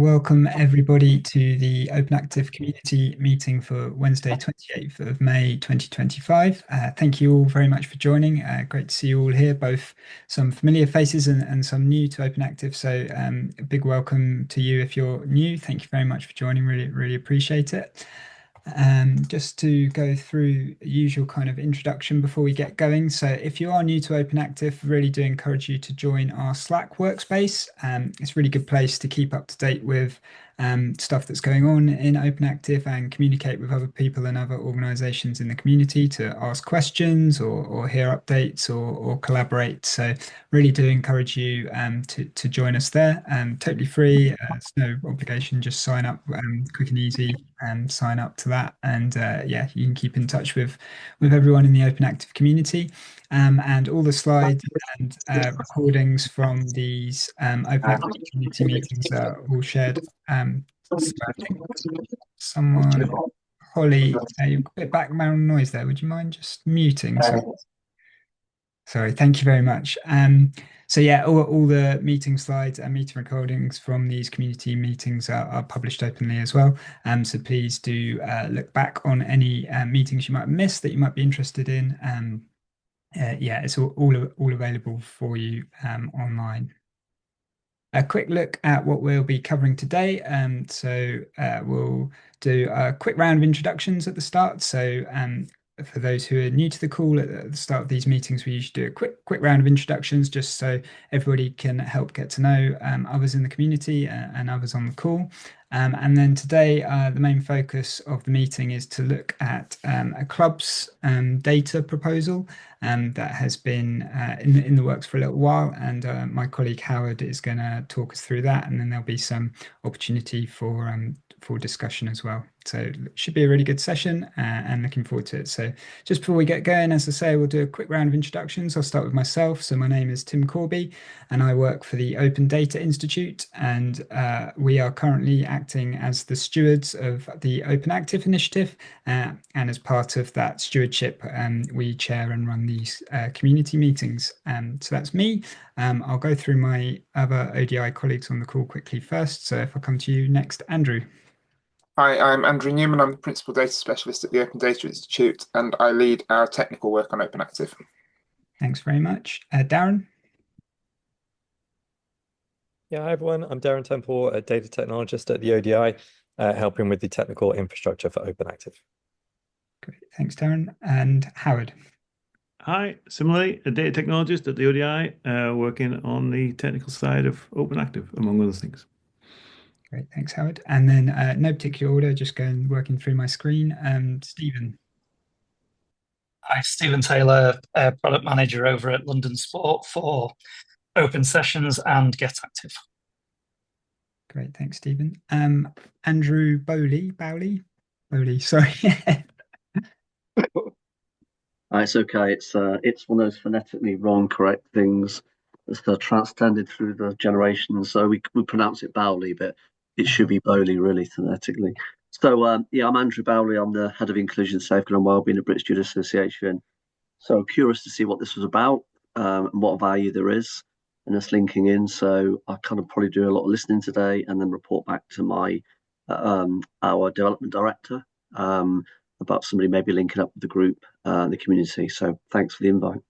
Welcome everybody to the OpenActive community meeting for Wednesday, 28th of May 2025. Thank you all very much for joining. Great to see you all here, both some familiar faces and some new to OpenActive. So a big welcome to you if you're new. Thank you very much for joining. Really appreciate it. Just to go through usual kind of introduction before we get going. So if you are new to OpenActive, really do encourage you to join our Slack workspace. It's a really good place to keep up to date with stuff that's going on in OpenActive and communicate with other people and other organizations in the community to ask questions or hear updates or collaborate. So really do encourage you to join us there. Totally free, it's no obligation, just sign up, quick and easy, sign up to that. And yeah, you can keep in touch with everyone in the OpenActive community. And all the slides and recordings from these OpenActive community meetings are all shared. So I think someone, Holly, a bit background noise there. Would you mind just muting? Sorry, thank you very much. So yeah, all the meeting slides and meeting recordings from these community meetings are published openly as well. So please do look back on any meetings you might have missed that you might be interested in. Yeah, it's all available for you online. A quick look at what we'll be covering today. We'll do a quick round of introductions at the start. So for those who are new to the call, at the start of these meetings, we usually do a quick round of introductions just so everybody can help get to know others in the community and others on the call. And then today, the main focus of the meeting is to look at a club's data proposal that has been in the works for a little while. And my colleague Howard is going to talk us through that. And then there'll be some opportunity for discussion as well. So it should be a really good session and looking forward to it. So just before we get going, as I say, we'll do a quick round of introductions. I'll start with myself. So my name is Tim Corby and I work for the Open Data Institute. And we are currently acting as the stewards of the OpenActive initiative. And as part of that stewardship, we chair and run these community meetings. So that's me. I'll go through my other ODI colleagues on the call quickly first. So if I come to you next, Andrew. Hi, I'm Andrew Newman. I'm the Principal Data Specialist at the Open Data Institute, and I lead our technical work on OpenActive. Thanks very much. Darren? Yeah, hi everyone. I'm Darren Temple, a data technologist at the ODI, helping with the technical infrastructure for OpenActive. Great, thanks, Darren. And Howard? Hi, similarly, a data technologist at the ODI, working on the technical side of OpenActive, among other things. Great, thanks, Howard. And then no particular order, just going working through my screen. Stephen. Hi, Stephen Taylor, product manager over at London Sport for Open Sessions and GetActive. Great, thanks, Stephen. Andrew Bowley, sorry. It's okay. It's one of those phonetically wrong, correct things that's transcended through the generations. So we pronounce it Bowley, but it should be Bowley, really, phonetically. So yeah, I'm Andrew Bowley. I'm the head of inclusion, safeguard, and wellbeing at British Judo Association. So curious to see what this was about and what value there is in us linking in. So I kind of probably do a lot of listening today and then report back to my our development director. About somebody maybe linking up with the group, the community. So thanks for the invite.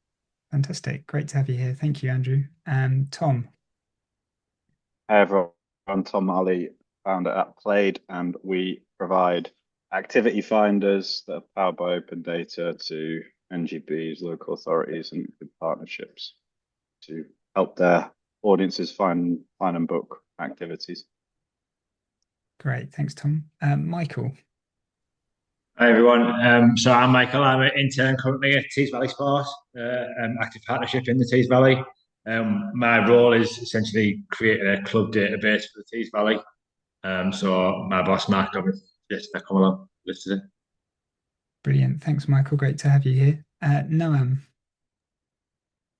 Fantastic. Great to have you here. Thank you, Andrew. Tom. Hi, everyone. I'm Tom Ali, founder at Played, and we provide activity finders that are powered by open data to NGBs, local authorities, and partnerships to help their audiences find and book activities. Great. Thanks, Tom. Michael. Hi everyone. So I'm Michael. I'm an intern currently at Tees Valley Sport, an active partnership in the Tees Valley. My role is essentially creating a club database for the Tees Valley. So my boss Mark just come along, listed it. Brilliant. Thanks, Michael. Great to have you here. Noam.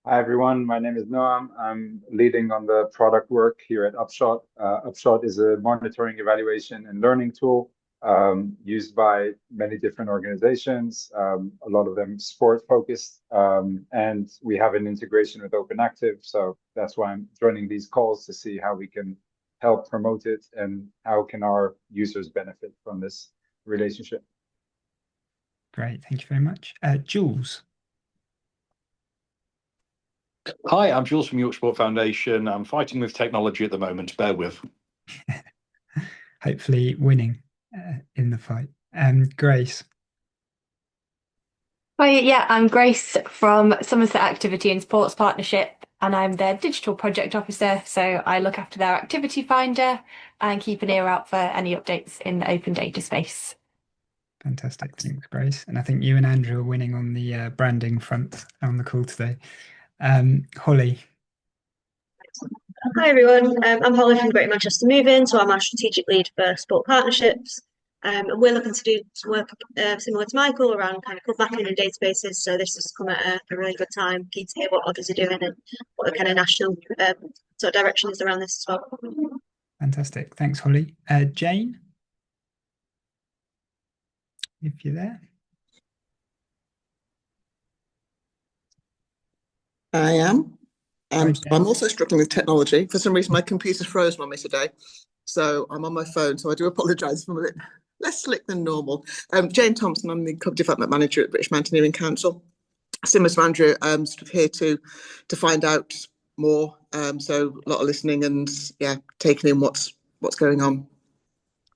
Hi everyone. My name is Noam. I'm leading on the product work here at Upshot. Upshot is a monitoring, evaluation, and learning tool. Used by many different organizations, a lot of them sport focused, and we have an integration with OpenActive. So that's why I'm joining these calls to see how we can help promote it, and how can our users benefit from this relationship? Great, thank you very much. Jules. Hi, I'm Jules from York Sport Foundation. I'm fighting with technology at the moment. Bear with. Hopefully winning in the fight. Grace. Hi, yeah, I'm Grace from Somerset Activity and Sports Partnership, and I'm their digital project officer. So I look after their activity finder and keep an ear out for any updates in the open data space. Fantastic, thanks, Grace. And I think you and Andrew are winning on the branding front on the call today. Holly. Hi everyone, I'm Holly from Greater Manchester Moving, so I'm our strategic lead for sport partnerships. And we're looking to do some work similar to Michael around kind of club mapping and databases. So this has come at a really good time. Keen to hear what others are doing and what the kind of national sort of direction is around this as well. Fantastic, thanks, Holly. Jane, if you're there. I am. And Right, I'm also struggling with technology. For some reason, my computer's frozen on me today. So I'm on my phone. So I do apologise if I'm a bit less slick than normal. Jane Thompson, I'm the Club Development Manager at British Mountaineering Council. Similar to Andrew, sort of here to find out more. So a lot of listening and yeah, taking in what's going on.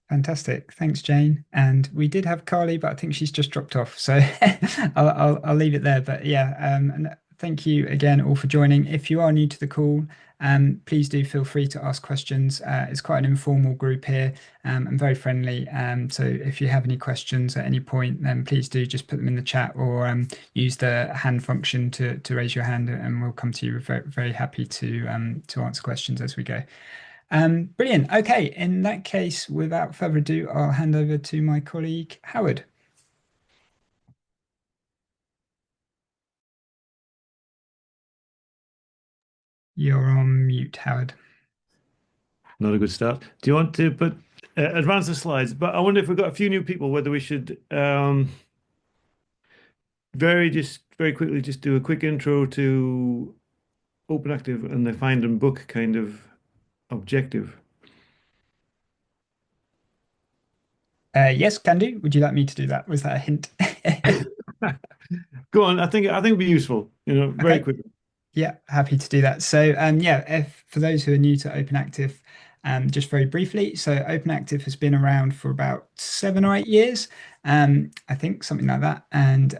Fantastic, thanks, Jane. And we did have Carly, but I think she's just dropped off. So I'll leave it there. But yeah, and thank you again all for joining. If you are new to the call, please do feel free to ask questions. It's quite an informal group here and very friendly. So if you have any questions at any point, then please do just put them in the chat or use the hand function to raise your hand, and we'll come to you. We're very, very happy to answer questions as we go. Brilliant. Okay, in that case, without further ado, I'll hand over to my colleague, Howard. You're on mute, Howard. Not a good start. Do you want to put advance the slides? But I wonder if we've got a few new people, whether we should very quickly just do a quick intro to OpenActive and the find and book kind of objective. Yes, can do. Would you like me to do that? Was that a hint? Go on. I think it'd be useful. Very Okay. quickly. Yeah, happy to do that. So yeah, for those who are new to OpenActive, just very briefly, so OpenActive has been around for about 7 or 8 years, I think, something like that. And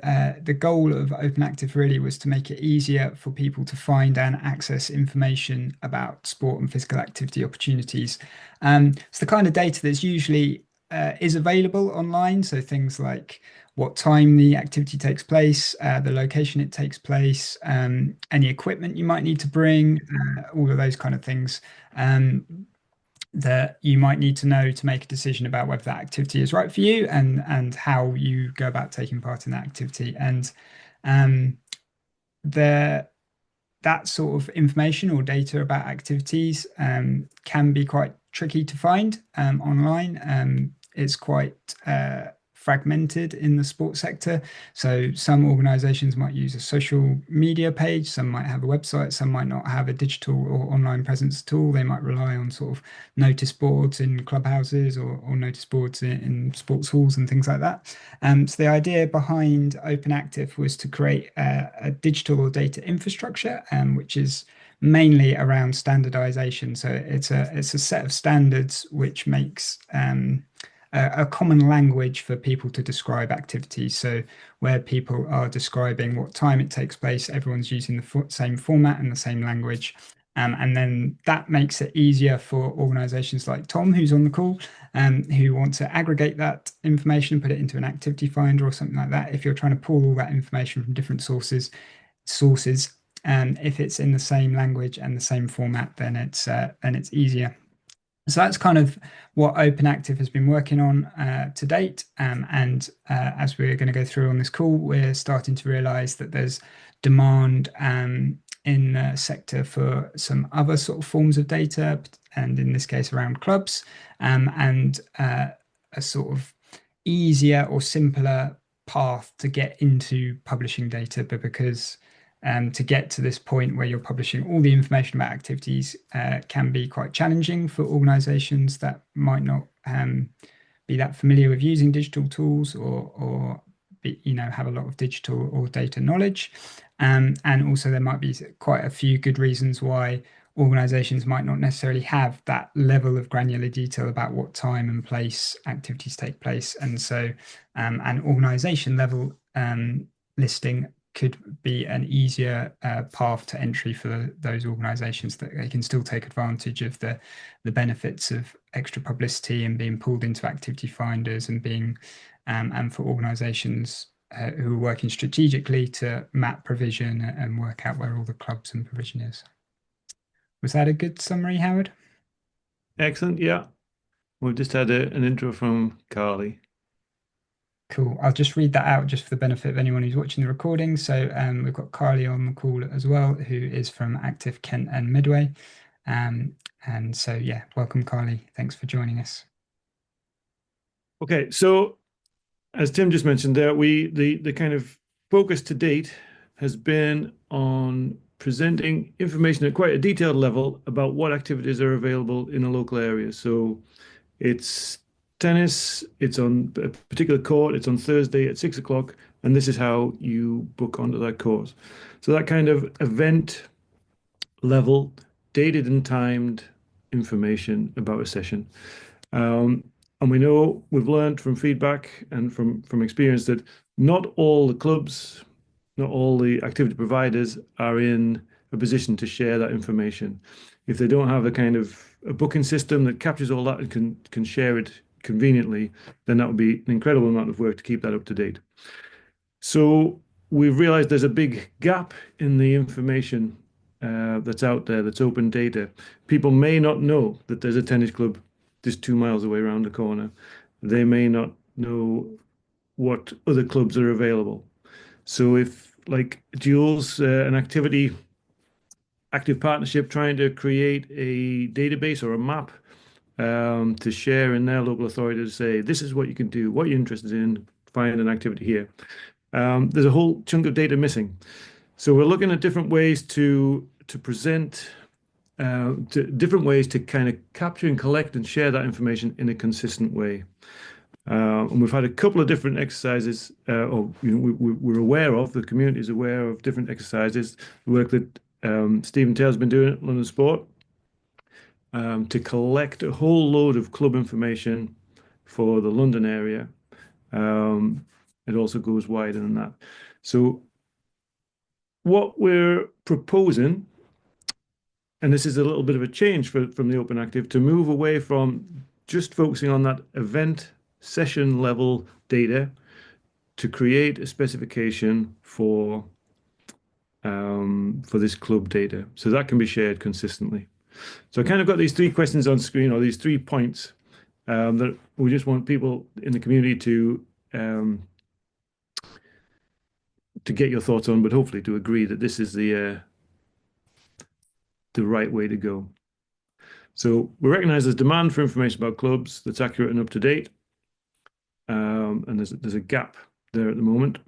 the goal of OpenActive really was to make it easier for people to find and access information about sport and physical activity opportunities. It's the kind of data that's usually is available online. So things like what time the activity takes place, the location it takes place, any equipment you might need to bring, all of those kind of things that you might need to know to make a decision about whether that activity is right for you and how you go about taking part in that activity. And that sort of information or data about activities can be quite tricky to find online. It's quite fragmented in the sports sector. So some organizations might use a social media page, some might have a website, some might not have a digital or online presence at all. They might rely on sort of notice boards in clubhouses or notice boards in sports halls and things like that. So the idea behind OpenActive was to create a digital or data infrastructure, which is mainly around standardization. So it's a set of standards which makes a common language for people to describe activities. So where people are describing what time it takes place, everyone's using the same format and the same language. And then that makes it easier for organizations like Tom, who's on the call, who want to aggregate that information and put it into an activity finder or something like that. If you're trying to pull all that information from different sources, if it's in the same language and the same format, then it's easier. So that's kind of what OpenActive has been working on to date. And as we're going to go through on this call, we're starting to realize that there's demand in the sector for some other sort of forms of data, and in this case around clubs, and a sort of easier or simpler path to get into publishing data, but because to get to this point where you're publishing all the information about activities can be quite challenging for organizations that might not be that familiar with using digital tools or be, have a lot of digital or data knowledge. And also there might be quite a few good reasons why organizations might not necessarily have that level of granular detail about what time and place activities take place. And so an organization level listing could be an easier path to entry for those organizations, that they can still take advantage of the benefits of extra publicity and being pulled into activity finders and being and for organizations who are working strategically to map provision and work out where all the clubs and provision is. Was that a good summary, Howard? Excellent. Yeah. We've just had an intro from Carly. Cool. I'll just read that out just for the benefit of anyone who's watching the recording. So we've got Carly on the call as well, who is from Active Kent and Midway. And so, yeah, welcome, Carly. Thanks for joining us. Okay, so as Tim just mentioned there, the kind of focus to date has been on presenting information at quite a detailed level about what activities are available in a local area. So it's tennis, it's on a particular court, it's on Thursday at 6 o'clock, and this is how you book onto that course. So that kind of event level, dated and timed information about a session. And we know we've learned from feedback and from experience that not all the clubs, not all the activity providers are in a position to share that information. If they don't have a kind of a booking system that captures all that and can share it conveniently, then that would be an incredible amount of work to keep that up to date. So we've realized there's a big gap in the information that's out there, that's open data. People may not know that there's a tennis club just 2 miles away around the corner. They may not know what other clubs are available. So if, like Jules, an active partnership trying to create a database or a map to share in their local authority to say, this is what you can do, what you're interested in, find an activity here. There's a whole chunk of data missing. So we're looking at different ways to present, different ways to kind of capture and collect and share that information in a consistent way. And we've had a couple of different exercises, we're aware of, the community is aware of different exercises, the work that Stephen Taylor's been doing at London Sport, to collect a whole load of club information for the London area. It also goes wider than that. So what we're proposing, and this is a little bit of a change from the OpenActive, to move away from just focusing on that event session level data to create a specification for this club data, so that can be shared consistently. So I kind of got these 3 questions on screen, or these 3 points that we just want people in the community to get your thoughts on, but hopefully to agree that this is the right way to go. So we recognize there's demand for information about clubs that's accurate and up to date. And there's a gap there at the moment.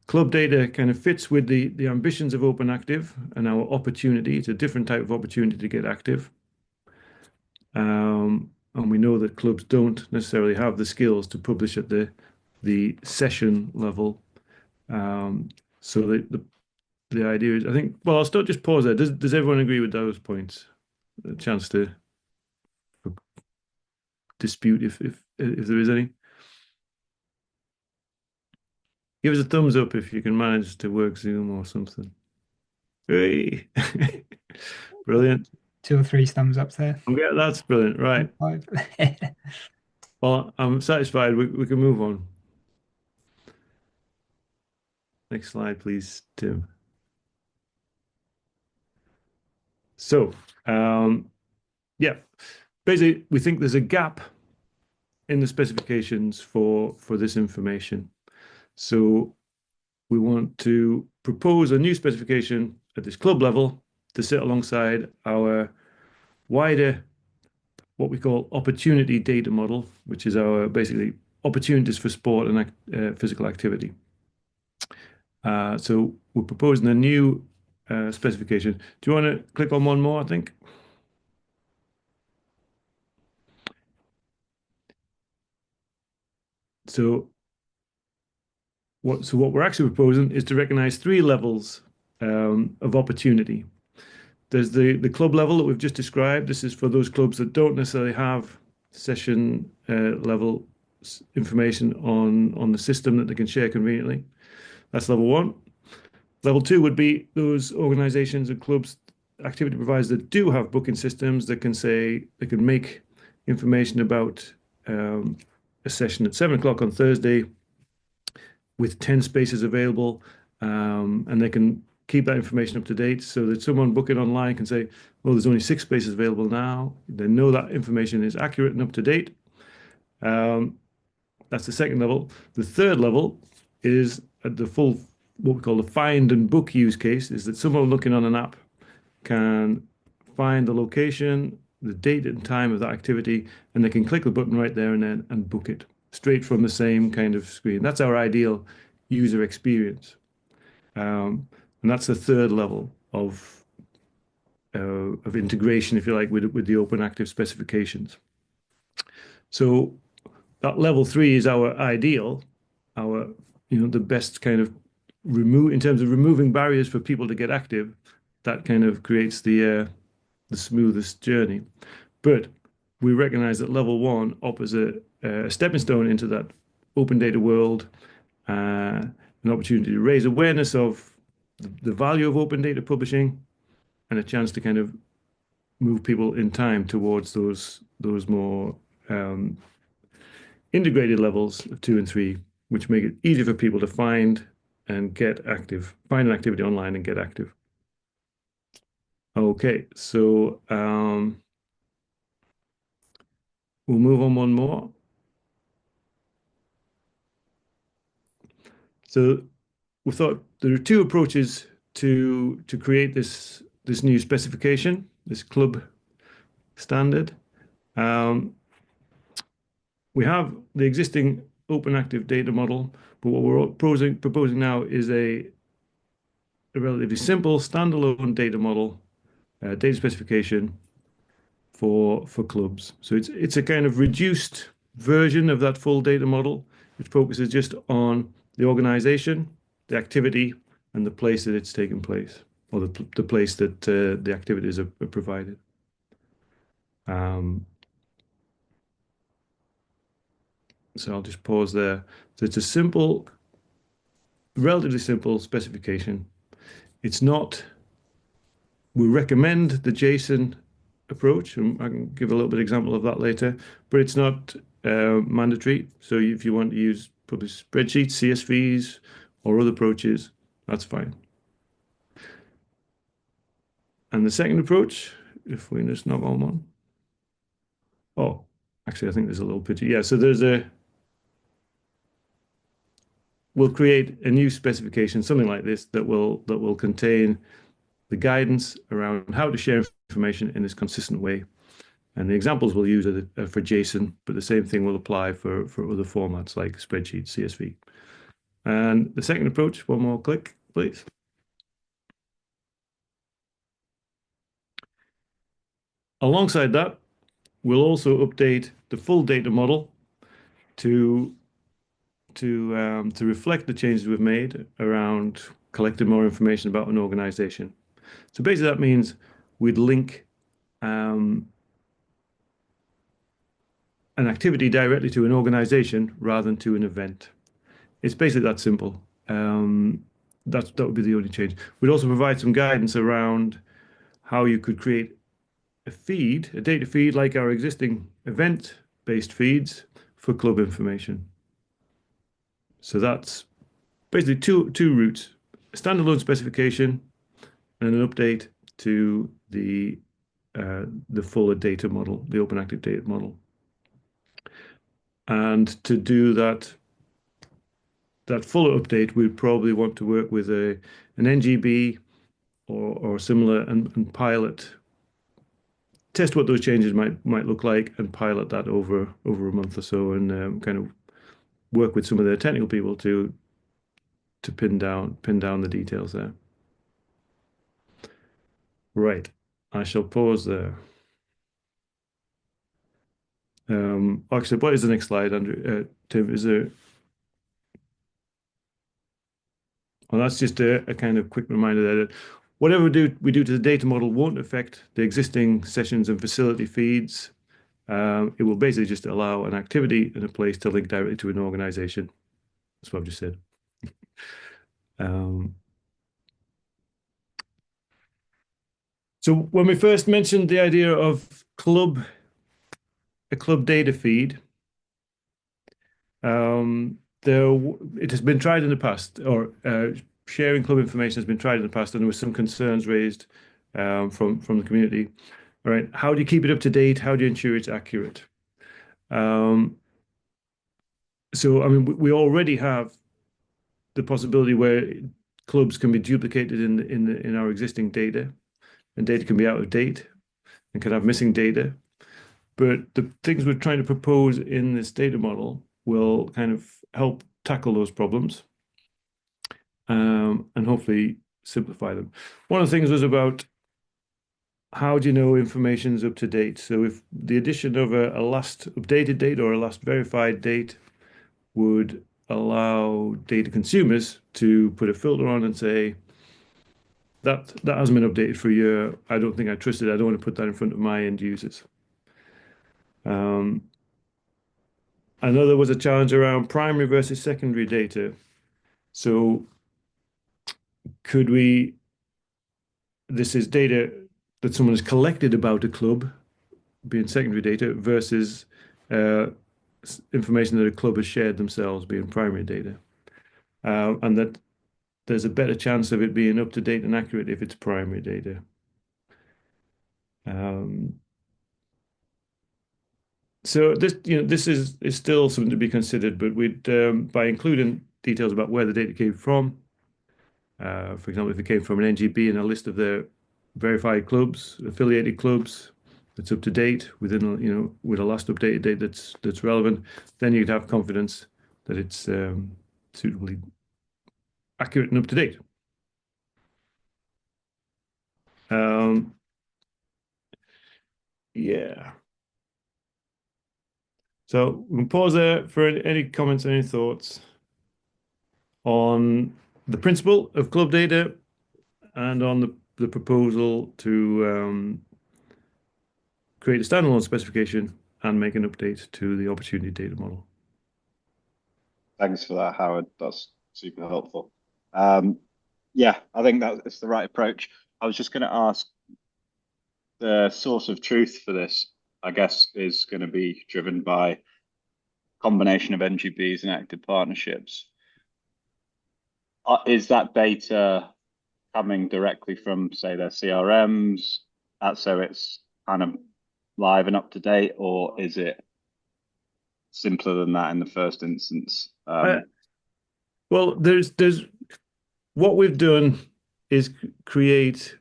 Club data kind of fits with the ambitions of OpenActive and our opportunity. It's a different type of opportunity to get active. And we know that clubs don't necessarily have the skills to publish at the session level. So the idea is, I think, well, I'll just pause there. Does everyone agree with those points? A chance to dispute if there is any. Give us a thumbs up if you can manage to work Zoom or something. Hey. Brilliant. 2 or 3 thumbs up there. Yeah, that's brilliant. Right. 5. Well, I'm satisfied. We can move on. Next slide, please, Tim. So, yeah, basically, we think there's a gap in the specifications for this information. So we want to propose a new specification at this club level to sit alongside our wider, what we call opportunity data model, which is our basically opportunities for sport and physical activity. So we're proposing a new specification. Do you want to click on one more, I think? So what we're actually proposing is to recognize 3 levels of opportunity. There's the club level that we've just described. This is for those clubs that don't necessarily have session level information on the system that they can share conveniently. That's level 1. Level 2 would be those organizations and clubs, activity providers that do have booking systems that can say they can make information about a session at 7 o'clock on Thursday with 10 spaces available, and they can keep that information up to date so that someone booking online can say, well, there's only 6 spaces available now. They know that information is accurate and up to date. That's the second level. The third level is at the full, what we call the find and book use case, is that someone looking on an app can find the location, the date and time of that activity, and they can click the button right there and then and book it straight from the same kind of screen. That's our ideal user experience. And that's the third level of integration, if you like, with the OpenActive specifications. So that level 3 is our ideal, the best kind of in terms of removing barriers for people to get active. That kind of creates the smoothest journey. But we recognize that level 1 offers a stepping stone into that open data world, an opportunity to raise awareness of the value of open data publishing, and a chance to kind of move people in time towards those more integrated levels of 2 and 3, which make it easier for people to find and get active, find an activity online and get active. Okay, so we'll move on one more. So we thought there are 2 approaches to create this new specification, this club standard. We have the existing OpenActive data model, but what we're proposing now is a relatively simple standalone data model, data specification for clubs. So it's a kind of reduced version of that full data model, which focuses just on the organization, the activity, and the place that it's taken place, or the place that the activities are provided. So I'll just pause there. So it's a simple, relatively simple specification. It's not, we recommend the JSON approach, and I can give a little bit of example of that later, but it's not mandatory. So if you want to use probably spreadsheets, CSVs, or other approaches, that's fine. And the second approach, if we just knock on one. Oh, actually, I think there's a little picture. Yeah, so we'll create a new specification, something like this, that will contain the guidance around how to share information in this consistent way. And the examples we'll use are for JSON, but the same thing will apply for other formats like spreadsheet, CSV. And the second approach, one more click, please. Alongside that, we'll also update the full data model to reflect the changes we've made around collecting more information about an organization. So basically that means we'd link an activity directly to an organization rather than to an event. It's basically that simple. That would be the only change. We'd also provide some guidance around how you could create a feed, a data feed like our existing event-based feeds for club information. So that's basically two routes: a standalone specification and an update to the fuller data model, the OpenActive data model. And to do that fuller update, we'd probably want to work with an NGB or similar and pilot, test what those changes might look like, and pilot that over a month or so, and kind of work with some of the technical people to to pin down the details there. Right, I shall pause there. Actually, what is the next slide, Andrew? Tim, is there? Well, that's just a kind of quick reminder that whatever we do to the data model won't affect the existing sessions and facility feeds. It will basically just allow an activity and a place to link directly to an organization. That's what I've just said. So when we first mentioned the idea of a club data feed, it has been tried in the past, or sharing club information has been tried in the past, and there were some concerns raised from the community. All right, how do you keep it up to date? How do you ensure it's accurate? So, I mean, we already have the possibility where clubs can be duplicated in our existing data, and data can be out of date and can have missing data. But the things we're trying to propose in this data model will kind of help tackle those problems and hopefully simplify them. One of the things was about how do you know information's up to date? So if the addition of a last updated date or a last verified date would allow data consumers to put a filter on and say, that hasn't been updated for a year. I don't think I trust it. I don't want to put that in front of my end users. I know there was a challenge around primary versus secondary data. So this is data that someone has collected about a club, being secondary data, versus information that a club has shared themselves, being primary data. And that there's a better chance of it being up to date and accurate if it's primary data. So this is still something to be considered, but by including details about where the data came from, for example, if it came from an NGB and a list of their verified clubs, affiliated clubs, that's up to date within with a last updated date that's relevant, then you'd have confidence that it's suitably accurate and up to date. Yeah. So we can pause there for any comments, any thoughts on the principle of club data and on the proposal to create a standalone specification and make an update to the opportunity data model. Thanks for that, Howard. That's super helpful. Yeah, I think that's the right approach. I was just going to ask, the source of truth for this, I guess, is going to be driven by combination of NGBs and active partnerships. Is that data coming directly from, say, their CRMs, so it's kind of live and up to date, or is it simpler than that in the first instance? Well, there's what we've done is create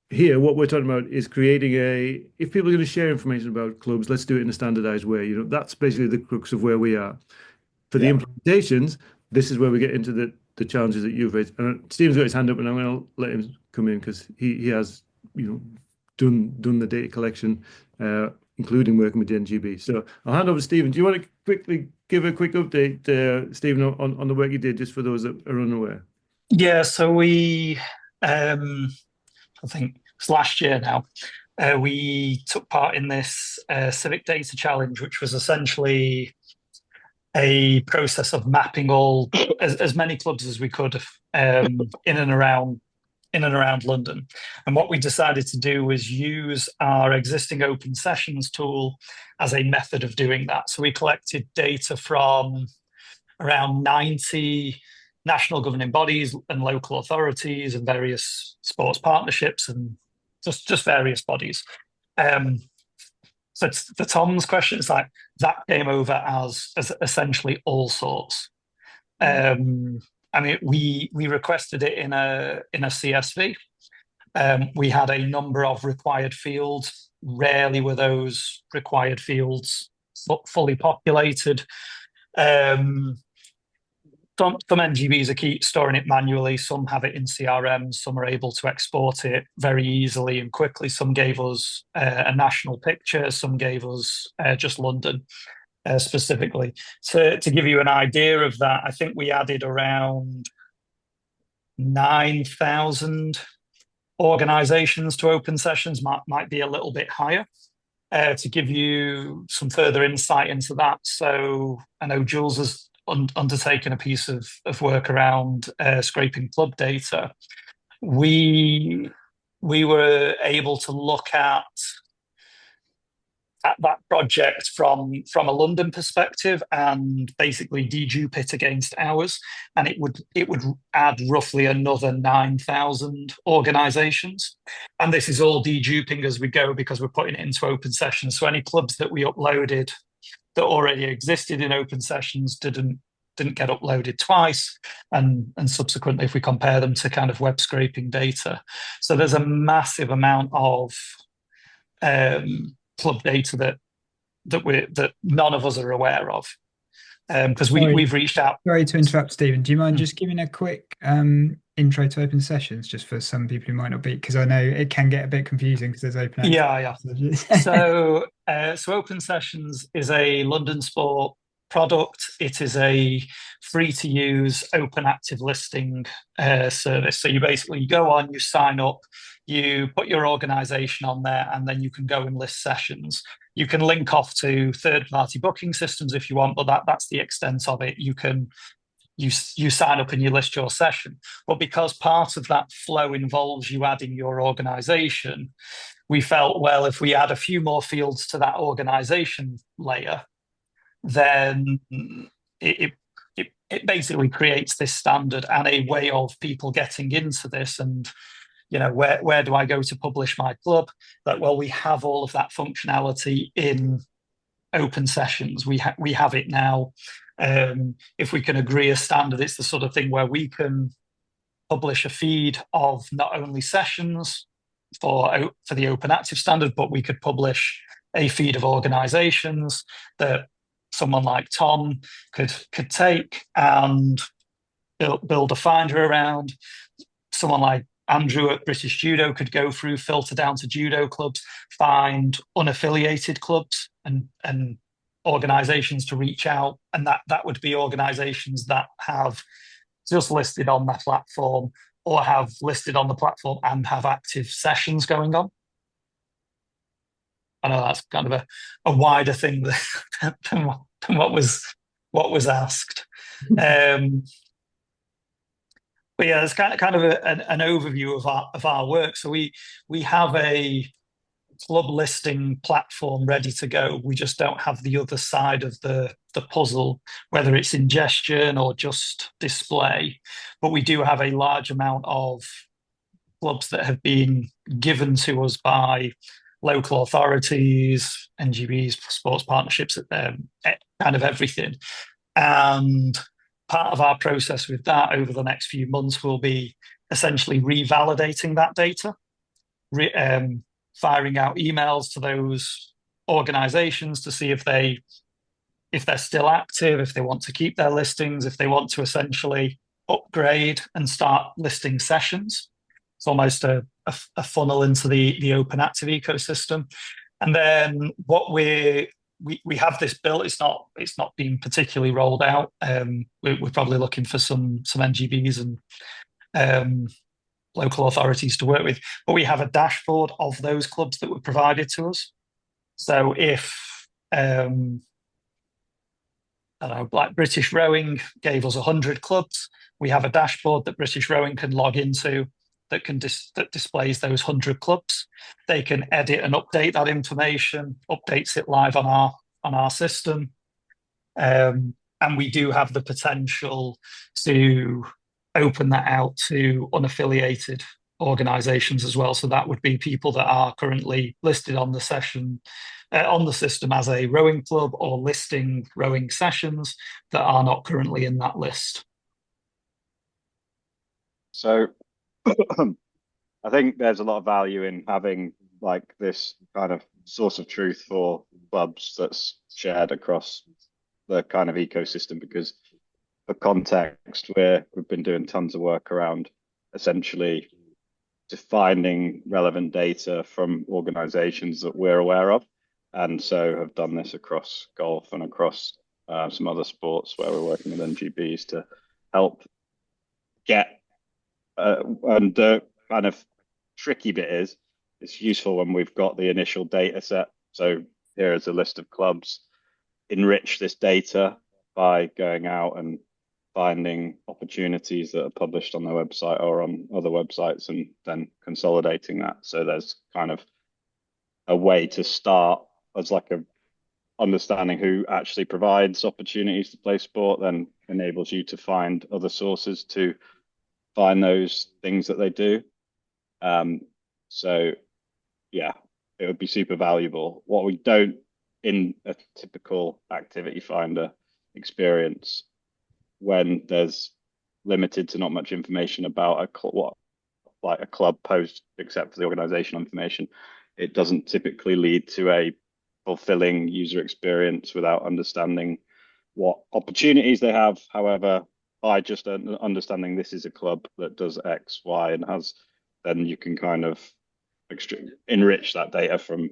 here. What we're talking about is creating if people are going to share information about clubs, let's do it in a standardized way. That's basically the crux of where we are. For the implementations, this is where we get into the challenges that you've raised. And Steven's got his hand up, and I'm going to let him come in because he has done the data collection, including working with the NGB. So I'll hand over to Stephen. Do you want to quickly give a quick update, Stephen, on the work you did, just for those that are unaware? Yeah, so we, I think it's last year now, we took part in this Civic Data Challenge, which was essentially a process of mapping as many clubs as we could in and around London. And what we decided to do was use our existing open sessions tool as a method of doing that. So we collected data from around 90 national governing bodies and local authorities and various sports partnerships and just various bodies. So to Tom's question, it's like that came over as essentially all sorts. I mean, we requested it in a CSV. We had a number of required fields. Rarely were those required fields fully populated. some NGBs are storing it manually, some have it in CRM, some are able to export it very easily and quickly. Some gave us a national picture, some gave us just London specifically. To give you an idea of that, I think we added around 9,000 organizations to open sessions, might be a little bit higher. To give you some further insight into that, so I know Jules has undertaken a piece of work around scraping club data. We were able to look at that project from a London perspective and basically dedupe it against ours, and it would add roughly another 9,000 organizations. And this is all deduping as we go because we're putting it into open sessions. So any clubs that we uploaded that already existed in open sessions didn't get uploaded twice, and subsequently if we compare them to kind of web scraping data. So there's a massive amount of club data that none of us are aware of, because we've reached out. Sorry to interrupt, Stephen. Do you mind just giving a quick intro to open sessions, just for some people who might not be, because I know it can get a bit confusing because there's open. Yeah. So open sessions is a London Sport product. It is a free-to-use OpenActive listing service. So you basically go on, you sign up, you put your organization on there, and then you can go and list sessions. You can link off to third-party booking systems if you want, but that's the extent of it. You sign up and you list your session. But because part of that flow involves you adding your organization, we felt, well, if we add a few more fields to that organization layer, then it basically creates this standard and a way of people getting into this. And where do I go to publish my club? That, well, we have all of that functionality in open sessions. We have it now. If we can agree a standard, it's the sort of thing where we can publish a feed of not only sessions for the OpenActive standard, but we could publish a feed of organizations that someone like Tom could take and build a finder around. Someone like Andrew at British Judo could go through, filter down to judo clubs, find unaffiliated clubs and organizations to reach out. And that would be organizations that have just listed on that platform or have listed on the platform and have active sessions going on. I know that's kind of a wider thing than what was asked. But yeah, it's kind of an overview of our work. So we have a club listing platform ready to go. We just don't have the other side of the puzzle, whether it's ingestion or just display. But we do have a large amount of clubs that have been given to us by local authorities, NGBs, sports partnerships, kind of everything. And part of our process with that over the next few months will be essentially revalidating that data, firing out emails to those organizations to see if they're still active, if they want to keep their listings, if they want to essentially upgrade and start listing sessions. It's almost a funnel into the OpenActive ecosystem. And then what we have this built. It's not been particularly rolled out. We're probably looking for some NGBs and local authorities to work with. But we have a dashboard of those clubs that were provided to us. So if I don't know, like British Rowing gave us 100 clubs, we have a dashboard that British Rowing can log into that displays those 100 clubs. They can edit and update that information, updates it live on our system, and we do have the potential to open that out to unaffiliated organizations as well. So that would be people that are currently listed on the session on the system as a rowing club or listing rowing sessions that are not currently in that list. So I think there's a lot of value in having like this kind of source of truth for clubs that's shared across the kind of ecosystem, because for context, we've been doing tons of work around essentially defining relevant data from organizations that we're aware of. And so have done this across golf and across some other sports where we're working with NGBs to help get, and the kind of tricky bit is it's useful when we've got the initial data set. So here is a list of clubs, enrich this data by going out and finding opportunities that are published on their website or on other websites and then consolidating that. So there's kind of a way to start as like a understanding who actually provides opportunities to play sport, then enables you to find other sources to find those things that they do. So yeah, it would be super valuable. What we don't in a typical activity finder experience, when there's limited to not much information about a club post except for the organizational information, it doesn't typically lead to a fulfilling user experience without understanding what opportunities they have. However, by just understanding this is a club that does X, Y, and has, then you can kind of enrich that data from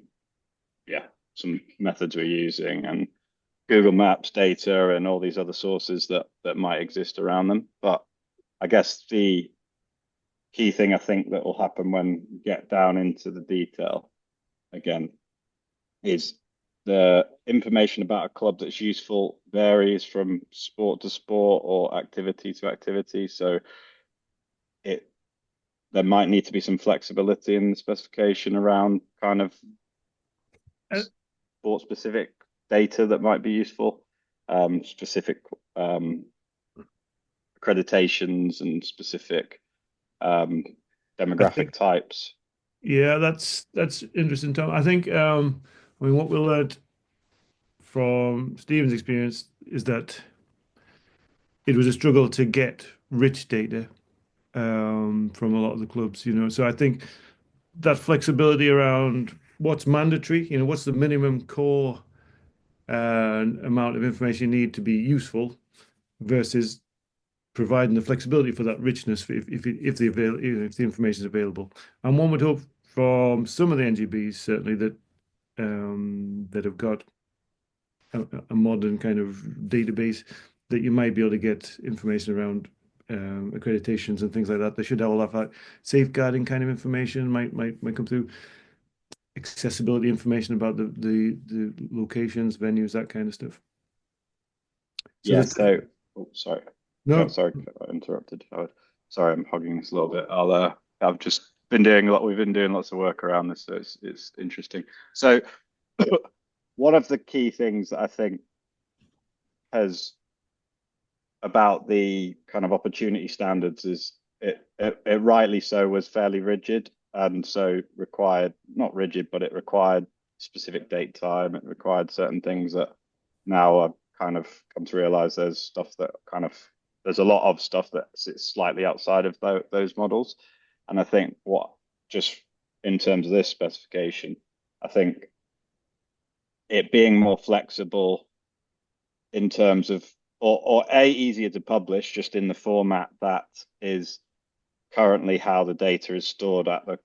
some methods we're using and Google Maps data and all these other sources that might exist around them. But I guess the key thing I think that will happen when you get down into the detail again is the information about a club that's useful varies from sport to sport or activity to activity. So there might need to be some flexibility in the specification around kind of sport specific data that might be useful, specific accreditations and specific demographic types. Yeah, that's interesting, Tom. I think what we learned from Stephen's experience is that it was a struggle to get rich data from a lot of the clubs, So I think that flexibility around what's mandatory, what's the minimum core amount of information you need to be useful versus providing the flexibility for that richness if the information is available. And one would hope from some of the NGBs certainly that have got a modern kind of database that you might be able to get information around accreditations and things like that. They should have all of that safeguarding kind of information might come through. Accessibility information about the locations, venues, that kind of stuff. Sorry. No, sorry, I interrupted. Sorry, I'm hogging this a little bit. I've just been we've been doing lots of work around this, so it's interesting. So one of the key things that I think has about the kind of opportunity standards is it rightly so was fairly rigid, and so required, not rigid, but it required specific date time. It required certain things that now I've kind of come to realize there's a lot of stuff that sits slightly outside of those models. And I think just in terms of this specification, I think it being more flexible in terms of, or easier to publish just in the format that is currently how the data is stored at the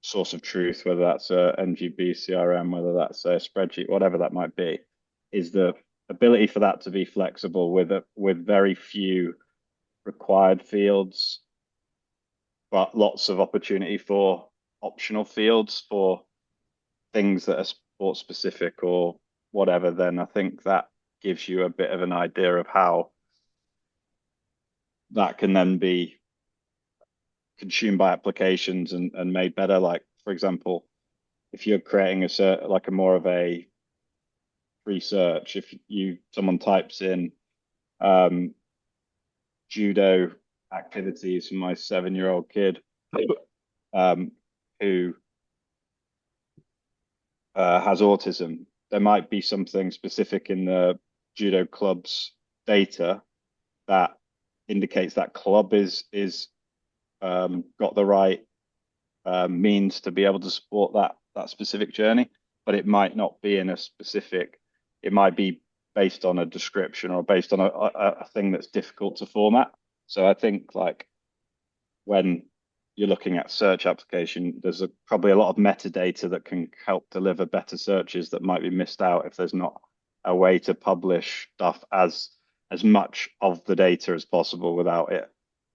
source of truth, whether that's a NGB CRM, whether that's a spreadsheet, whatever that might be, is the ability for that to be flexible with very few required fields, but lots of opportunity for optional fields for things that are sport specific or whatever. Then I think that gives you a bit of an idea of how that can then be consumed by applications and made better. Like, for example, if you're creating a more of a free search, if someone types in judo activities for my 7-year-old kid who has autism, there might be something specific in the judo club's data that indicates that club is got the right means to be able to support that specific journey, but it might not be in a specific. It might be based on a description or based on a thing that's difficult to format. So I think like when you're looking at search application, there's probably a lot of metadata that can help deliver better searches that might be missed out if there's not a way to publish stuff as much of the data as possible without it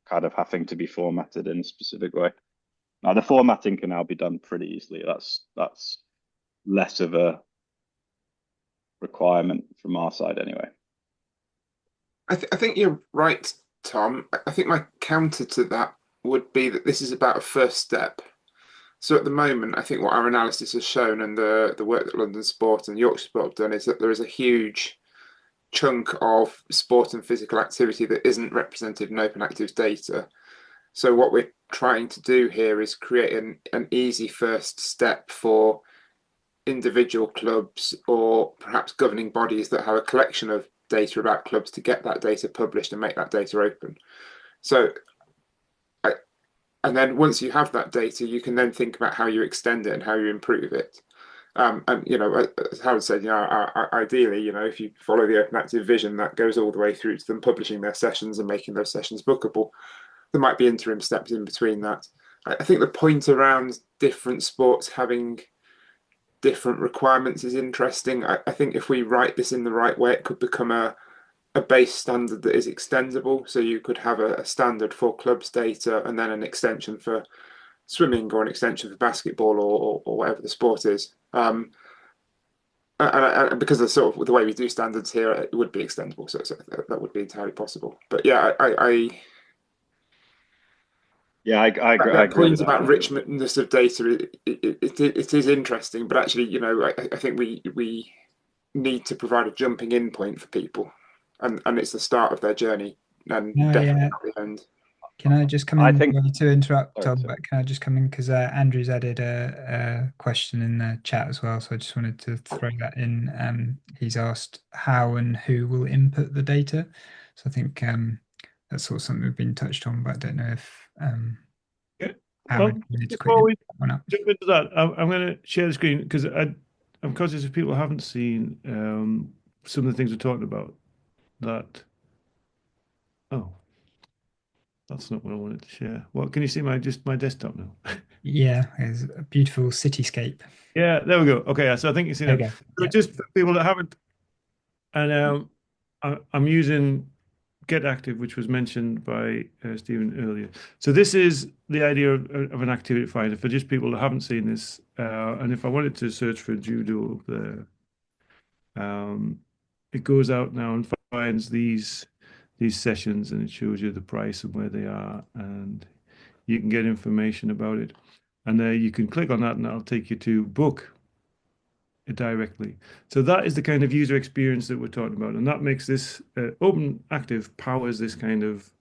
kind of having to be formatted in a specific way. Now the formatting can now be done pretty easily. That's less of a requirement from our side anyway. I think you're right, Tom. I think my counter to that would be that this is about a first step. So at the moment, I think what our analysis has shown and the work that London Sport and Yorkshire Sport have done is that there is a huge chunk of sport and physical activity that isn't represented in OpenActive's data. So what we're trying to do here is create an easy first step for individual clubs or perhaps governing bodies that have a collection of data about clubs to get that data published and make that data open. So, and then once you have that data, you can then think about how you extend it and how you improve it. And as Howard said, ideally, if you follow the OpenActive vision, that goes all the way through to them publishing their sessions and making those sessions bookable. There might be interim steps in between that. I think the point around different sports having different requirements is interesting. I think if we write this in the right way, it could become a base standard that is extendable. So you could have a standard for clubs data and then an extension for swimming or an extension for basketball or whatever the sport is. And because of sort of the way we do standards here, it would be extendable. So that would be entirely possible. But yeah, I agree. That point about richness of data, it is interesting, but actually, I think we need to provide a jumping in point for people, and it's the start of their journey, and definitely not the end. Can I just come in? Sorry to interrupt, Tom, but can I just come in because Andrew's added a question in the chat as well, so I just wanted to throw that in. He's asked how and who will input the data, so I think that's sort of something we've been touched on, but I don't know if Howard wanted to before we jump into that, I'm going to share the screen because I'm conscious if people haven't seen some of the things we're talking about. That's not what I wanted to share. What can you see? My desktop now. Yeah, it's a beautiful cityscape. Yeah, there we go. Okay, so I think you see that. Okay. So just for people that haven't, and I'm using Get Active, which was mentioned by Stephen earlier. So this is the idea of an activity finder for just people that haven't seen this. And if I wanted to search for judo there, it goes out now and finds these sessions, and it shows you the price and where they are, and you can get information about it. And there you can click on that, and that'll take you to book it directly. So that is the kind of user experience that we're talking about, and that makes this OpenActive powers this kind of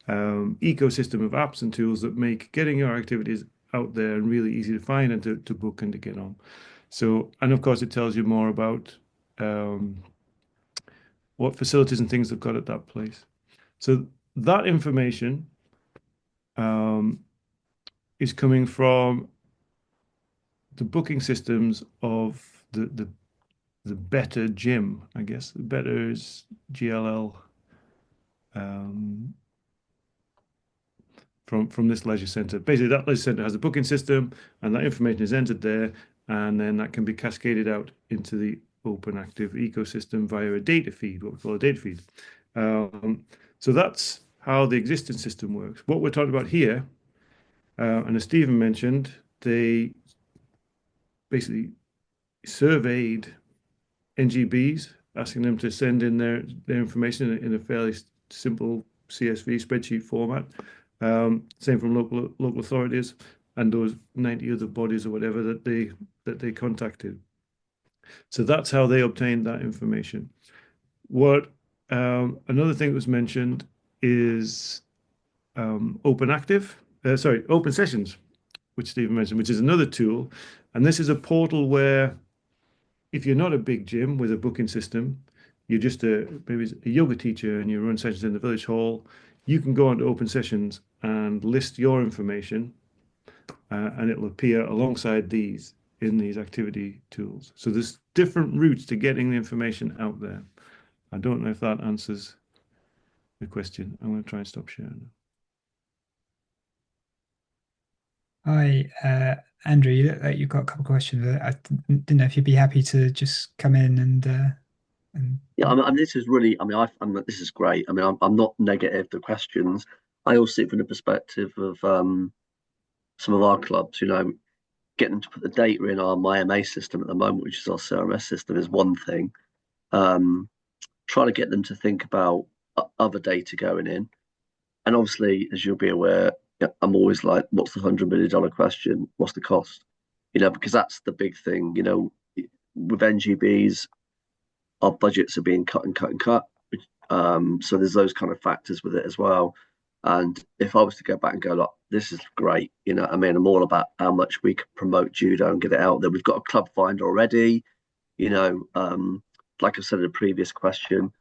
ecosystem of apps and tools that make getting your activities out there and really easy to find and to book and to get on. So, and of course, it tells you more about what facilities and things they've got at that place. So that information is coming from the booking systems of the Better Gym, I guess. The Better is GLL from this leisure centre. Basically, that leisure centre has a booking system, and that information is entered there, and then that can be cascaded out into the OpenActive ecosystem via a data feed, what we call a data feed. So that's how the existing system works. What we're talking about here, and as Stephen mentioned, they basically surveyed NGBs, asking them to send in their information in a fairly simple CSV spreadsheet format. Same from local authorities and those 90 other bodies or whatever that they contacted. So that's how they obtained that information. What another thing that was mentioned is OpenActive, Open Sessions, which Stephen mentioned, which is another tool. And this is a portal where if you're not a big gym with a booking system, you're just maybe a yoga teacher and you run sessions in the village hall, you can go onto Open Sessions and list your information, and it'll appear alongside these in these activity tools. So there's different routes to getting the information out there. I don't know if that answers the question. I'm going to try and stop sharing. Hi, Andrew. You look like you've got a couple of questions. I didn't know if you'd be happy to just come in and Yeah, this is really. I mean, this is great. I mean, I'm not negative to questions. I also see it from the perspective of some of our clubs. Getting them to put the data in our MyMA system at the moment, which is our CRMS system, is one thing. Trying to get them to think about other data going in, and obviously, as you'll be aware, I'm always like, "What's the $100 million question? What's the cost?" Because that's the big thing. With NGBs, our budgets are being cut and cut and cut. So there's those kind of factors with it as well. And if I was to go back and go, look, this is great, I mean, I'm all about how much we can promote judo and get it out there. We've got a club finder already, like I said in a previous question,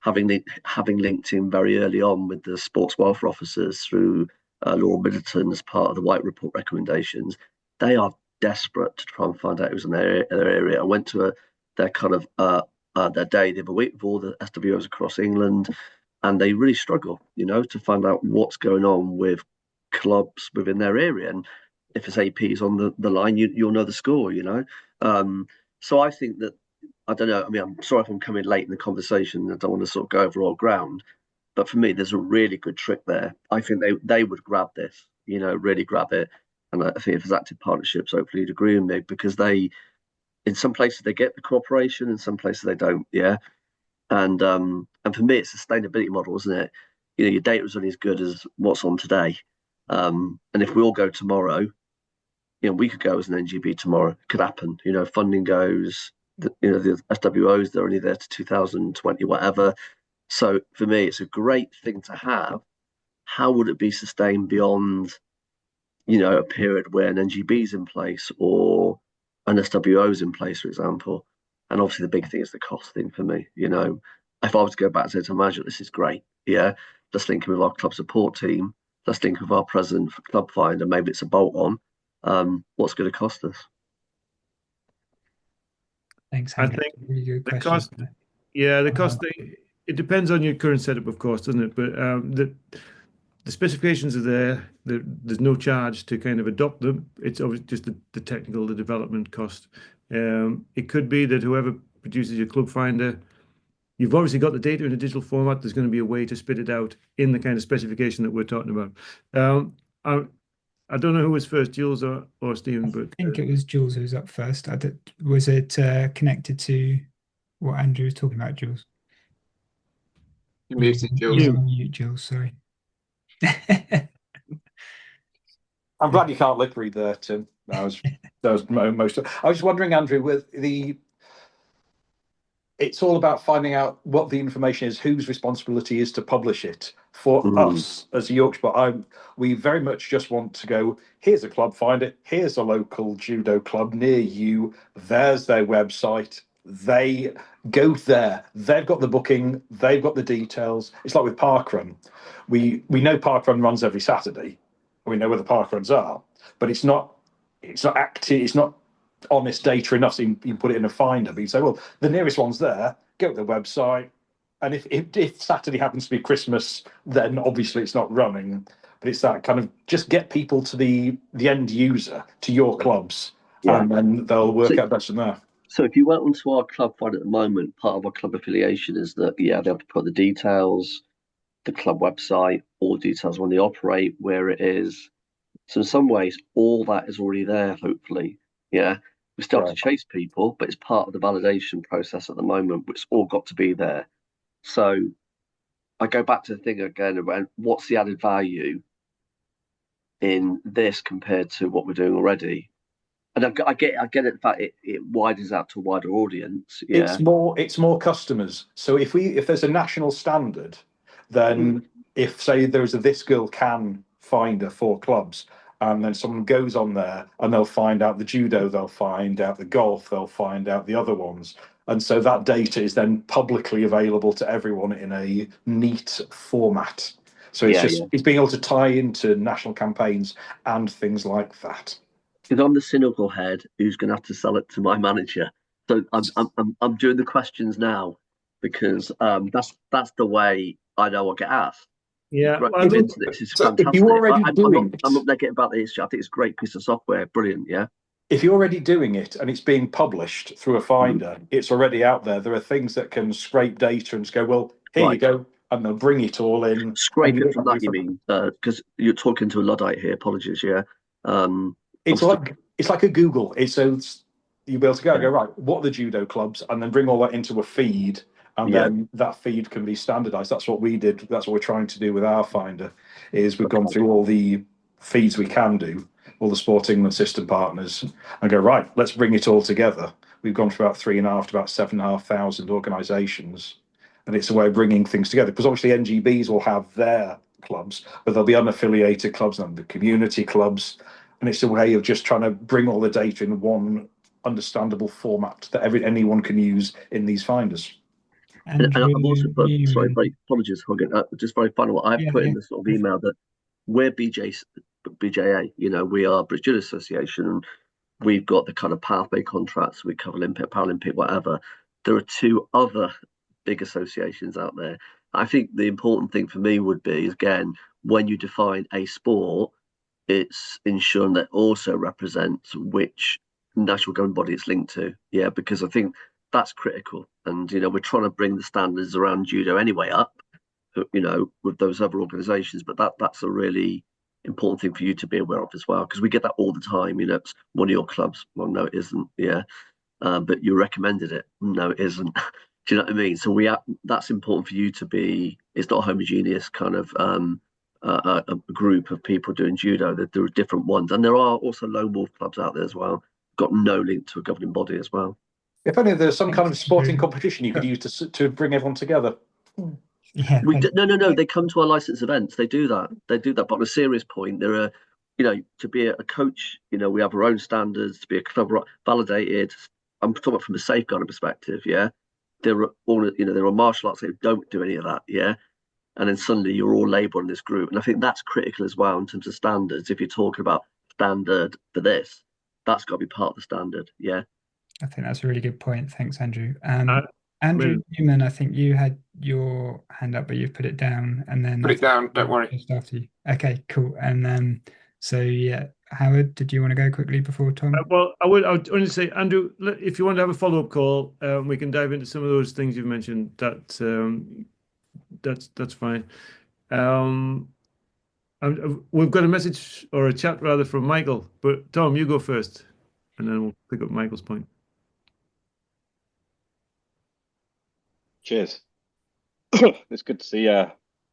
having linked in very early on with the sports welfare officers through Laura Middleton as part of the White Report recommendations, they are desperate to try and find out who's in their area. I went to their kind of their day the other week with all the SWOs across England, and they really struggle, to find out what's going on with clubs within their area. And if it's APs on the line, you'll know the score, So I think that, I don't know, I mean, I'm sorry if I'm coming late in the conversation. I don't want to sort of go over all ground, but for me, there's a really good trick there. I think they would grab this, really grab it. And I think if there's active partnerships, hopefully you'd agree with me, because in some places they get the cooperation, in some places they don't. Yeah. And for me, it's a sustainability model, isn't it? Your data is only as good as what's on today. And if we all go tomorrow, we could go as an NGB tomorrow. It could happen. Funding goes. The SWOs, they're only there to 2020, whatever. So for me, it's a great thing to have. How would it be sustained beyond, a period where an NGB is in place or an SWO is in place, for example? And obviously, the big thing is the cost thing for me. If I was to go back to Magic, this is great. Yeah, let's link with our club support team. Let's link with our president for Club Finder. Maybe it's a bolt on. What's going to cost us? Thanks, I Andrew. think Really good the question. cost. Yeah, the cost thing. It depends on your current setup, of course, doesn't it? But the specifications are there. There's no charge to kind of adopt them. It's obviously just the technical, the development cost. It could be that whoever produces your club finder, you've obviously got the data in a digital format. There's going to be a way to spit it out in the kind of specification that we're talking about. I don't know who was first, Jules or Stephen, but I think it was Jules who was up first. Was it connected to what Andrew was talking about, Jules? You muted, Jules. You're on mute, Jules. Sorry. I'm glad you can't lip read there, Tim. That was most. I was wondering, Andrew, it's all about finding out what the information is, whose responsibility is to publish it. For us as a Yorkshire, we very much just want to go, here's a club finder, here's a local judo club near you, there's their website, they go there, they've got the booking, they've got the details. It's like with Parkrun. We know Parkrun runs every Saturday. We know where the parkruns are, but it's not active, it's not honest data enough, so you can put it in a finder. But you say, well, the nearest one's there, go to the website, and if Saturday happens to be Christmas, then obviously it's not running. But it's that kind of just get people to the end user, to your clubs, and then they'll work out better from there. So if you went onto our club finder at the moment, part of our club affiliation is that, they have to put the details, the club website, all details when they operate, where it is. So in some ways, all that is already there, hopefully. Yeah. We still have to chase people, but it's part of the validation process at the moment, which all got to be there. So I go back to the thing again around what's the added value in this compared to what we're doing already. And I get it. The fact it widens out to a wider audience. Yeah. It's more customers. So if there's a national standard, then if say there's a This Girl Can finder for clubs, and then someone goes on there and they'll find out the judo, they'll find out the golf, they'll find out the other ones. And so that data is then publicly available to everyone in a neat format. So it's being able to tie into national campaigns and things like that. Because I'm the cynical head who's going to have to sell it to my manager. So I'm doing the questions now. because that's the way I know I get asked. Yeah, Great well, I into think this is So if fantastic. you're already I'm doing not negative about this. I think it's a great piece of software. Brilliant. Yeah. if you're already doing it and it's being published through a finder, it's already out there. There are things that can scrape data and just go, well, here you go, and they'll bring it all in. Scrape it from that, you mean? Because you're talking to a Luddite here. Apologies. Yeah. It's like a Google. So you'll be able to go right. What are the judo clubs, and then bring all that into a feed, and then that feed can be standardized. That's what we did. That's what we're trying to do with our finder. Is we've gone through all the feeds we can do, all the Sporting and system partners, and go right. Let's bring it all together. We've gone from about 3,500 to about 7,500 organisations, and it's a way of bringing things together. Because obviously NGBs will have their clubs, but there'll be unaffiliated clubs and the community clubs. And it's a way of just trying to bring all the data in one understandable format that anyone can use in these finders. And I've also put, sorry, apologies, Hogan, just very final. I've put in the sort of email that we're BJA, we are British Judo Association. We've got the kind of pathway contracts. We cover Olympic, Paralympic, whatever. There are two other big associations out there. I think the important thing for me would be, again, when you define a sport, it's ensuring that also represents which national governing body it's linked to. Yeah, because I think that's critical. And, we're trying to bring the standards around judo anyway up, with those other organisations. But that's a really important thing for you to be aware of as well, because we get that all the time. It's one of your clubs. Well, no, it isn't. Yeah. But you recommended it. No, it isn't. Do you know what I mean? So that's important for you to be. It's not a homogeneous kind of a group of people doing judo. There are different ones, and there are also lone wolf clubs out there as well. Got no link to a governing body as well. If only there's some kind of sporting competition you could use to bring everyone together. Yeah. No. They come to our license events. They do that. But on a serious point, there are, to be a coach, we have our own standards. To be a club validated. I'm talking about from a safeguarding perspective. Yeah, there are martial arts that don't do any of that. Yeah. And then suddenly you're all labelled in this group. And I think that's critical as well in terms of standards. If you're talking about standard for this, that's got to be part of the standard. Yeah. I think that's a really good point. Thanks, Andrew. Andrew Newman, I think you had your hand up, but you've put it down, and then put it down. Don't worry. Just after you. Okay, cool. And so yeah, Howard, did you want to go quickly before Tom? Well, I would only say, Andrew, if you want to have a follow-up call, we can dive into some of those things you've mentioned. That's fine. We've got a message or a chat rather from Michael, but Tom, you go first, and then we'll pick up Michael's point. Cheers. It's good to see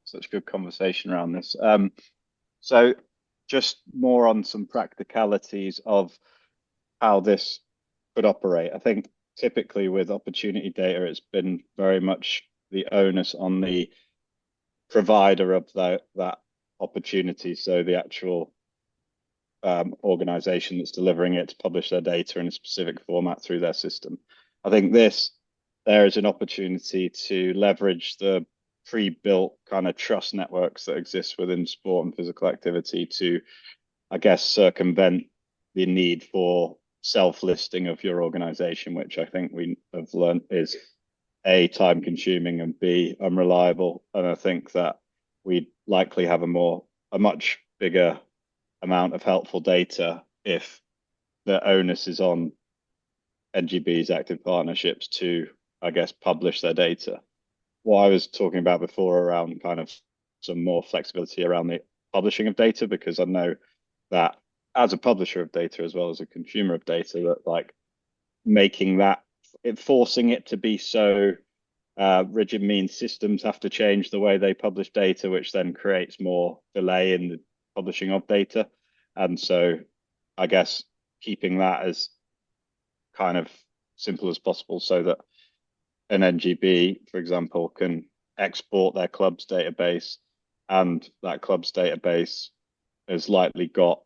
such good conversation around this. So just more on some practicalities of how this could operate. I think typically with opportunity data, it's been very much the onus on the provider of that opportunity. So the actual organization that's delivering it to publish their data in a specific format through their system. I think there is an opportunity to leverage the pre-built kind of trust networks that exist within sport and physical activity to, I guess, circumvent the need for self-listing of your organization, which I think we have learned is A, time consuming, and B, unreliable. And I think that we'd likely have a much bigger amount of helpful data if the onus is on NGB's active partnerships to, I guess, publish their data. What I was talking about before around kind of some more flexibility around the publishing of data, because I know that as a publisher of data as well as a consumer of data, that like forcing it to be so rigid means systems have to change the way they publish data, which then creates more delay in the publishing of data. And so I guess keeping that as kind of simple as possible so that an NGB, for example, can export their club's database, and that club's database has likely got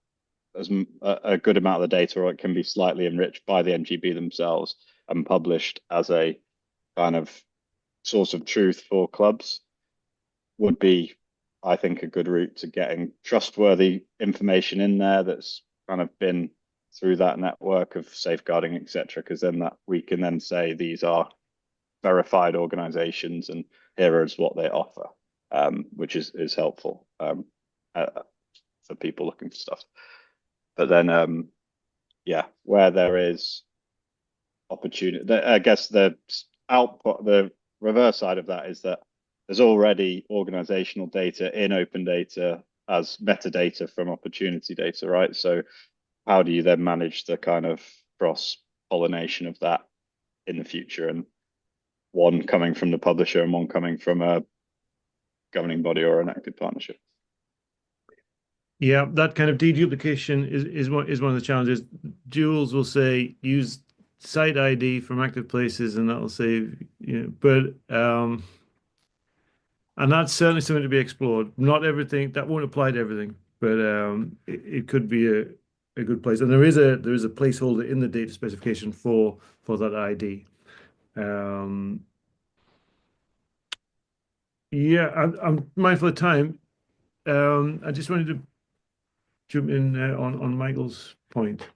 a good amount of the data, or it can be slightly enriched by the NGB themselves and published as a kind of source of truth for clubs, would be, I think, a good route to getting trustworthy information in there that's kind of been through that network of safeguarding, etc. Because then that we can then say these are verified organizations, and here is what they offer, which is helpful for people looking for stuff. But then, yeah, where there is opportunity, I guess the output, the reverse side of that is that there's already organizational data in open data as metadata from opportunity data, right? So how do you then manage the kind of cross pollination of that in the future, and one coming from the publisher and one coming from a governing body or an active partnership? Yeah, that kind of deduplication is one of the challenges. Jules will say use site ID from active places, and that'll save but and that's certainly something to be explored. Not everything that won't apply to everything, but it could be a good place. And there is a placeholder in the data specification for that ID. Yeah, I'm mindful of time. I just wanted to jump in on Michael's point.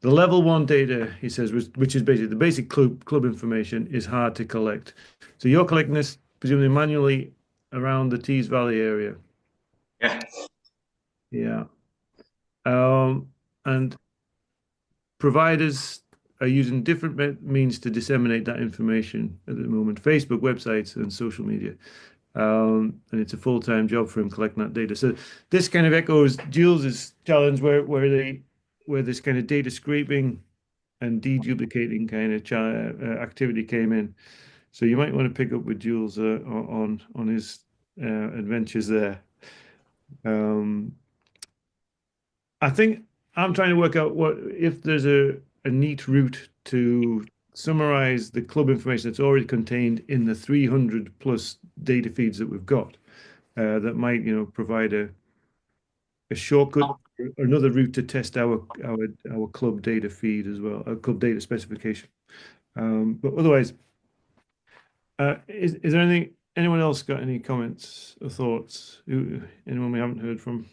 The level 1 data, he says, which is basically the basic club information, is hard to collect. So you're collecting this presumably manually around the Tees Valley area. Yeah. Yeah. And providers are using different means to disseminate that information at the moment: Facebook, websites, and social media. And it's a full-time job for him collecting that data. So this kind of echoes Jules's challenge, where this kind of data scraping and deduplicating kind of activity came in. So you might want to pick up with Jules on his adventures there. I think I'm trying to work out what if there's a neat route to summarize the club information that's already contained in the 300 plus data feeds that we've got, that might provide a shortcut, another route to test our club data feed as well, our club data specification. But otherwise, is there anyone else got any comments or thoughts? Anyone we haven't heard from?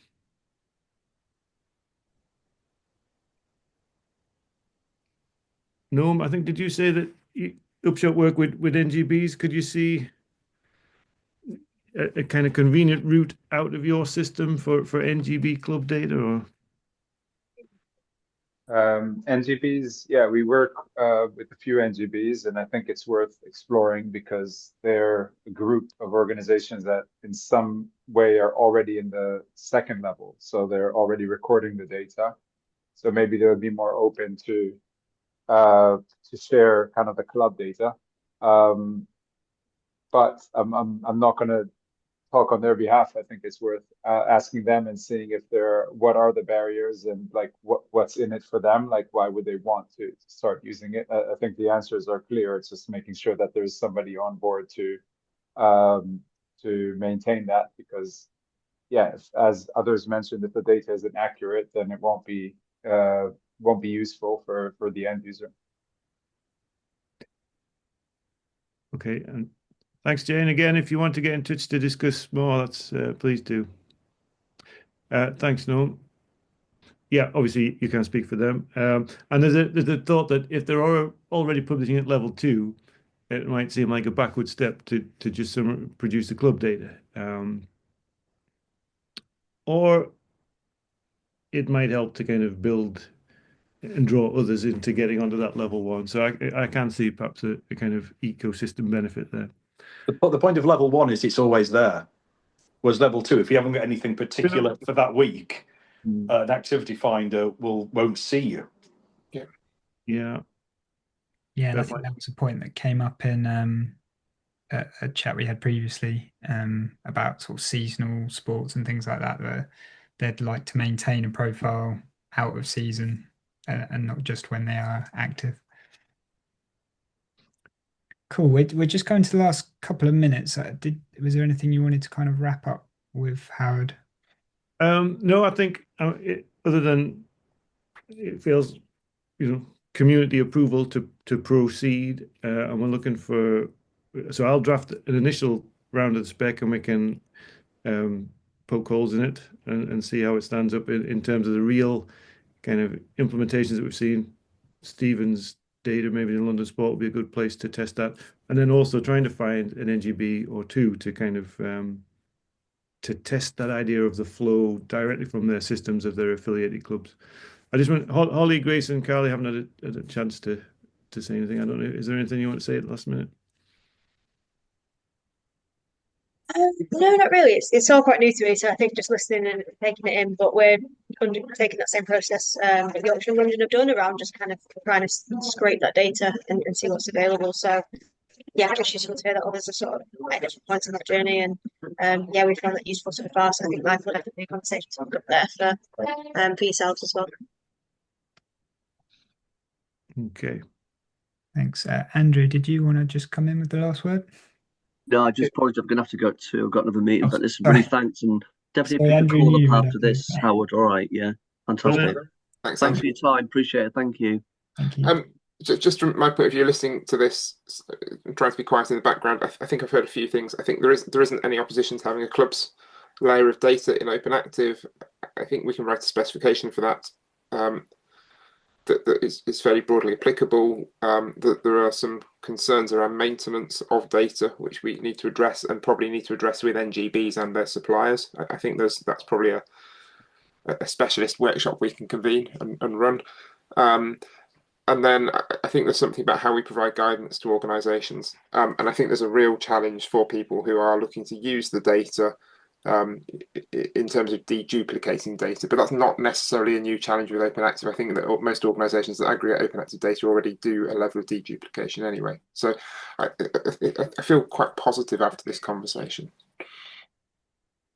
Noam, I think, did you say that Upshot work with NGBs? Could you see a kind of convenient route out of your system for NGB club data, or? NGBs, yeah, we work with a few NGBs, and I think it's worth exploring because they're a group of organizations that in some way are already in the second level. So they're already recording the data. So maybe they would be more open to share kind of the club data. But I'm not going to talk on their behalf. I think it's worth asking them and seeing if what are the barriers and like what's in it for them. Like, why would they want to start using it? I think the answers are clear. It's just making sure that there's somebody on board to maintain that, because yeah, as others mentioned, if the data isn't accurate, then it won't be useful for the end user. Okay, and thanks, Jane. Again, if you want to get in touch to discuss more, that's please do. Thanks, Noam. Yeah, obviously you can't speak for them. And there's a thought that if they're already publishing at level 2, it might seem like a backward step to just produce the club data. Or it might help to kind of build and draw others into getting onto that level 1. So I can see perhaps a kind of ecosystem benefit there. The point of level 1 is it's always there. Whereas level 2, if you haven't got anything particular for that week, an activity finder won't see you. Yeah. Yeah, and I think that was a point that came up in a chat we had previously about sort of seasonal sports and things like that, that they'd like to maintain a profile out of season and not just when they are active. Cool. We're just going to the last couple of minutes. Was there anything you wanted to kind of wrap up with, Howard? No, I think other than it feels, community approval to proceed, and we're looking for. So I'll draft an initial round of the spec, and we can poke holes in it and see how it stands up in terms of the real kind of implementations that we've seen. Stephen's data, maybe in London Sport would be a good place to test that. And then also trying to find an NGB or two to kind of to test that idea of the flow directly from their systems of their affiliated clubs. I just want Holly, Grace, and Carly haven't had a chance to say anything. I don't know. Is there anything you want to say at the last minute? No, not really. It's all quite new to me, so I think just listening and taking it in. But we're undertaking that same process that Yorkshire and London have done around just kind of trying to scrape that data and see what's available. So yeah, just useful to hear that others are sort of at different points on that journey, and yeah, we found that useful so far. So I think Michael will definitely be a conversation to up there for yourselves as well. Okay. Thanks. Andrew, did you want to just come in with the last word? No, I just apologize. I'm going to have to go to. I've got another meeting, but listen, sorry. really thanks, and definitely Sorry, if you Andrew, could call you up read after up. this, Howard. All right, yeah, fantastic. Thanks, Thanks for your time. Appreciate it. Thank you. Thank you. Just from my point of view, listening to this, trying to be quiet in the background, I think I've heard a few things. I think there isn't any opposition to having a club's layer of data in OpenActive. I think we can write a specification for that. That is fairly broadly applicable. That there are some concerns around maintenance of data which we need to address, and probably need to address with NGBs and their suppliers. I think that's probably a specialist workshop we can convene and run. And then I think there's something about how we provide guidance to organisations, and I think there's a real challenge for people who are looking to use the data in terms of deduplicating data, but that's not necessarily a new challenge with OpenActive. I think that most organisations that aggregate OpenActive data already do a level of deduplication anyway. So I feel quite positive after this conversation.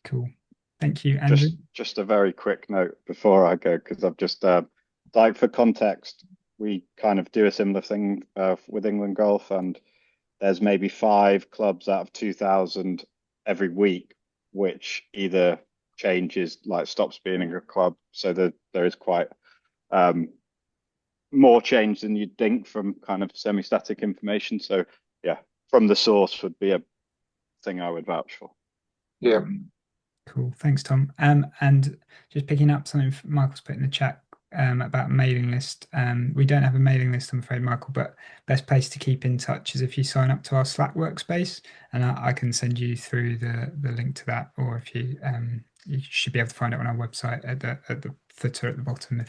Cool. Thank you, Andrew. Just a very quick note before I go, because I've just like for context, we kind of do a similar thing with England Golf, and there's maybe 5 clubs out of 2,000 every week which either changes, like stops being a club, so that there is quite more change than you'd think from kind of semi-static information. So yeah, from the source would be a thing I would vouch for. Yeah. Cool. Thanks, Tom. And just picking up something Michael's put in the chat about mailing list. We don't have a mailing list, I'm afraid, Michael, but best place to keep in touch is if you sign up to our Slack workspace, and I can send you through the link to that, or if you should be able to find it on our website at the footer at the bottom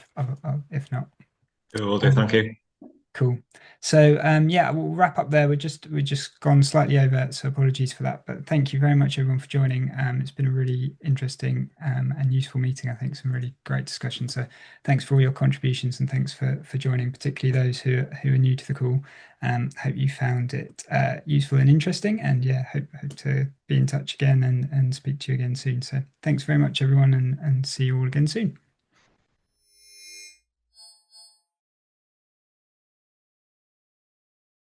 if not. Will do, thank you. Cool. So yeah, we'll wrap up there. We're just gone slightly over, so apologies for that. But thank you very much, everyone, for joining. It's been a really interesting and useful meeting. I think some really great discussion. So thanks for all your contributions, and thanks for joining, particularly those who are new to the call. Hope you found it useful and interesting. And yeah, hope to be in touch again and speak to you again soon. So thanks very much, everyone, and see you all again soon.